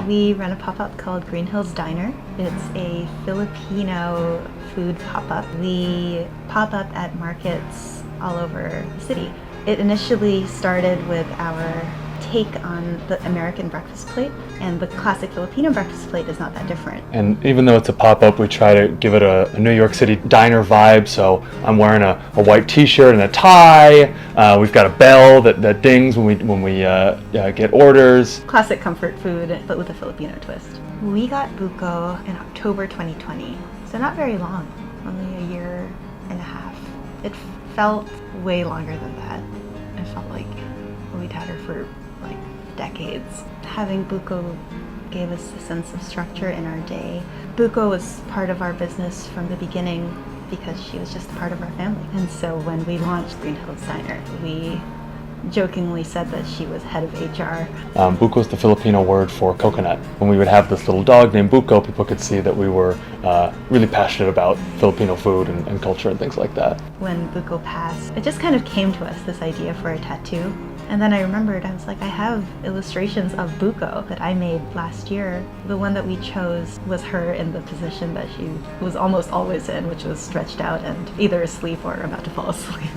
We run a pop-up called Green Hills Diner. It's a Filipino food pop-up. We pop up at markets all over the city. It initially started with our take on the American breakfast plate, and the classic Filipino breakfast plate is not that different. And even though it's a pop-up, we try to give it a New York City diner vibe, so I'm wearing a white t-shirt and a tie. We've got a bell that dings when we get orders. Classic comfort food, but with a Filipino twist. We got Buko in October 2020, so not very long, only a year and a half. It felt way longer than that. It felt like we'd had her for like decades. Having Buko gave us a sense of structure in our day. Buko was part of our business from the beginning because she was just a part of our family. And so when we launched Green Hills Diner, we jokingly said that she was head of HR. Buko is the Filipino word for coconut. When we would have this little dog named Buko, people could see that we were really passionate about Filipino food and culture and things like that. When Buko passed, it just kind of came to us, this idea for a tattoo. And then I remembered, I was like, I have illustrations of Buko that I made last year. The one that we chose was her in the position that she was almost always in, which was stretched out and either asleep or about to fall asleep.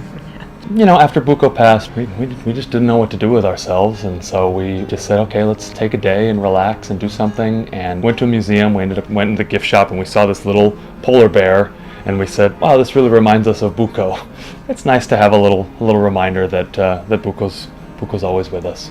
You know, after Buko passed, we just didn't know what to do with ourselves, and so we just said, okay, let's take a day and relax and do something, and went to a museum. We went in the gift shop and we saw this little polar bear, and we said, wow, this really reminds us of Buko. It's nice to have a little reminder that Buko's always with us.